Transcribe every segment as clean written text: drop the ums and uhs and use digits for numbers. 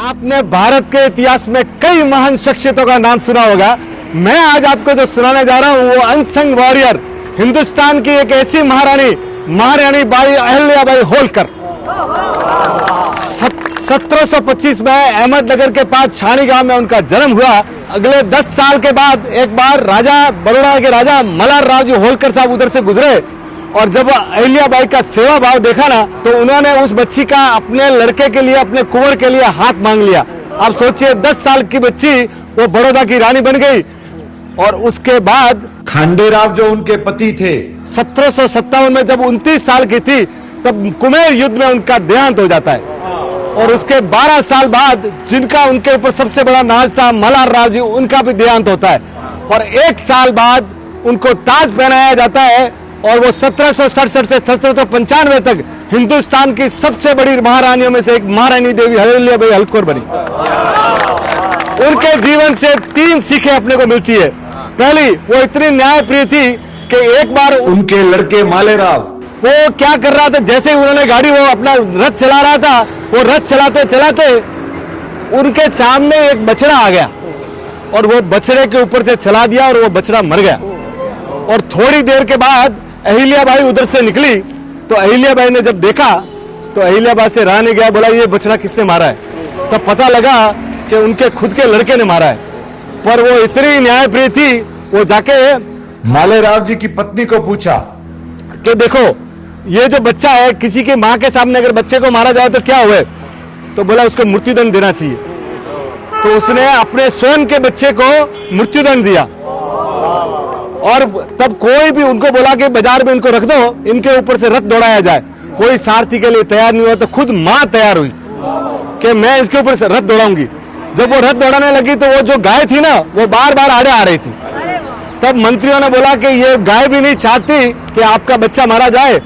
आपने भारत के इतिहास में कई महान शख्सियतों का नाम सुना होगा। मैं आज आपको जो सुनाने जा रहा हूं वो अनसंग वॉरियर, हिंदुस्तान की एक ऐसी महारानी बाई अहिल्याबाई होलकर। 1725 में अहमदनगर के पास छाणी गांव में उनका जन्म हुआ। अगले 10 साल के बाद एक बार बड़ौदा के राजा मल्हार राव जी होलकर साहब उधर से गुजरे और जब अहिल्याबाई का सेवा भाव देखा ना तो उन्होंने उस बच्ची का अपने लड़के के लिए, अपने कुंवर के लिए हाथ मांग लिया। आप सोचिए 10 साल की बच्ची वो बड़ौदा की रानी बन गई। और उसके बाद खांडेराव जो उनके पति थे, 1757 में जब 29 साल की थी तब कुमेर युद्ध में उनका देहांत हो जाता है। और उसके 12 साल बाद जिनका उनके ऊपर सबसे बड़ा नाज था मल्हार राव जी, उनका भी देहांत होता है। और 1 साल बाद उनको ताज पहनाया जाता है और वो 1767 से 1795 तक हिंदुस्तान की सबसे बड़ी महारानियों में से एक महारानी देवी अहिल्याबाई होलकर बनी। उनके जीवन से 3 सीखें अपने को मिलती है। पहली, वो इतनी न्यायप्रिय थी कि एक बार उनके लड़के मालेराव वो क्या कर रहा था, जैसे ही उन्होंने गाड़ी वो अपना रथ चला रहा था, वो रथ चलाते चलाते उनके सामने एक बछड़ा आ गया और वो बछड़े के ऊपर से चला दिया और वो बछड़ा मर गया। और थोड़ी देर के बाद अहिल्याबाई उधर से निकली तो अहिल्याबाई ने जब देखा तो अहिल्याबाई से रहा नहीं गया, बोला ये बछड़ा किसने मारा है। तब पता लगा कि उनके खुद के लड़के ने मारा है। पर वो इतनी न्यायप्रिय थी, वो जाके मालेराव जी की पत्नी को पूछा कि देखो ये जो बच्चा है, किसी की मां के सामने अगर बच्चे को मारा जाए तो क्या हुए। तो बोला उसको मृत्युदंड देना चाहिए। तो उसने अपने स्वयं के बच्चे को मृत्युदंड दिया। और तब कोई भी उनको बोला कि बाजार में इनको रख दो, इनके ऊपर से रथ दौड़ाया जाए। कोई सारथी के लिए तैयार नहीं हुआ तो खुद मां तैयार हुई कि मैं इसके ऊपर से रथ दौड़ाऊंगी। जब वो रथ दौड़ाने लगी तो वो जो गाय थी ना वो बार बार आड़े आ रही थी। तब मंत्रियों ने बोला कि ये गाय भी नहीं चाहती कि आपका बच्चा मारा जाए,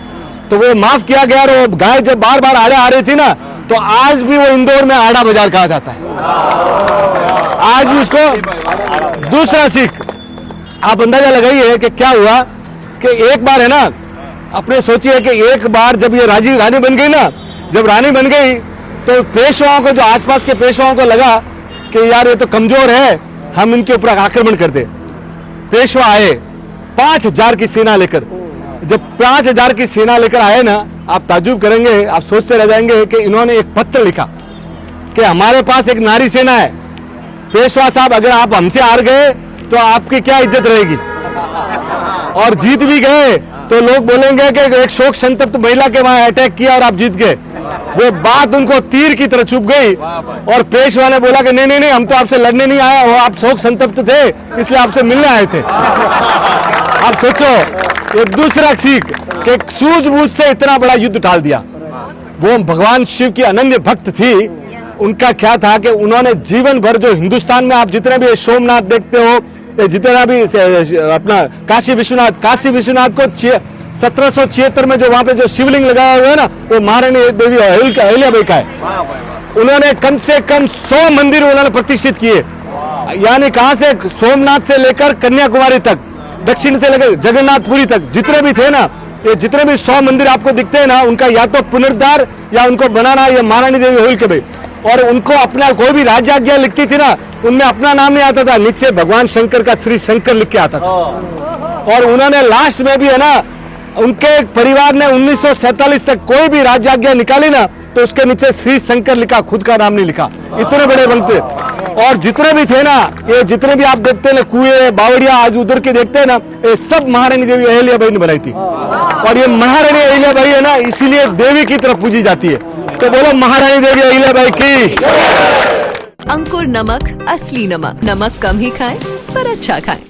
तो वो माफ किया गया। और वो गाय जब बार बार आड़े आ रही थी ना तो आज भी वो इंदौर में आड़ा बाजार कहा जाता है। आज भी उसको दूसरा सीख आप अंदाजा लगाइए कि क्या हुआ कि एक बार है ना, अपने सोचिए कि एक बार जब ये रानी बन गई ना, जब रानी बन गई तो पेशवाओं को, जो आसपास के पेशवाओं को लगा कि यार ये तो कमजोर है, हम इनके ऊपर आक्रमण कर दे। पेशवा आए 5000 की सेना लेकर। जब 5000 की सेना लेकर आए ना, आप ताज्जुब करेंगे, आप सोचते रह जाएंगे कि इन्होंने एक पत्र लिखा कि हमारे पास एक नारी सेना है, पेशवा साहब अगर आप हमसे हार गए तो आपकी क्या इज्जत रहेगी, और जीत भी गए तो लोग बोलेंगे कि एक शोक संतप्त महिला के वहां अटैक किया और आप जीत गए। वो बात उनको तीर की तरह चुभ गई और पेशवा ने बोला कि नहीं नहीं नहीं, हम तो आपसे लड़ने नहीं आए, वो आप शोक संतप्त थे इसलिए आपसे मिलने आए थे। आप सोचो, ये दूसरा सीख कि सूझबूझ से इतना बड़ा युद्ध टाल दिया। वो भगवान शिव की अनन्य भक्त थी। उनका क्या था कि उन्होंने जीवन भर, जो हिंदुस्तान में आप जितने भी सोमनाथ देखते हो, जितना भी अपना काशी विश्वनाथ को 1776 में जो वहां पे जो शिवलिंग लगाया हुआ है ना, वो महारानी देवी अहिल्याबाई का है। उन्होंने कम से कम 100 मंदिर उन्होंने प्रतिष्ठित किए। यानी कहां से, सोमनाथ से लेकर कन्याकुमारी तक, दक्षिण से लेकर जगन्नाथपुरी तक जितने भी थे ना, ये जितने भी 100 मंदिर आपको दिखते हैं ना, उनका या तो पुनरुद्धार या उनको बनाना ये महारानी देवी होलकर। और उनको अपना कोई भी राज्याज्ञा लिखती थी ना, उनमें अपना नाम नहीं आता था, नीचे भगवान शंकर का श्री शंकर लिख के आता था। और उन्होंने लास्ट में भी है ना, उनके परिवार ने 1947 तक कोई भी राज्याज्ञा निकाली ना तो उसके नीचे श्री शंकर लिखा, खुद का नाम नहीं लिखा। इतने बड़े बनते। और जितने भी थे ना, ये जितने भी आप देखते हैं कुएं बावड़िया आज उधर के देखते हैं ना, ये सब महारानी देवी अहिल्याबाई ने बनाई थी। और ये महारानी अहिल्याबाई है ना, इसीलिए देवी की तरफ पूजी जाती है। तो बोलो महारानी देवी अहिल्याबाई की। अंकुर नमक, असली नमक। नमक कम ही खाएं पर अच्छा खाएं।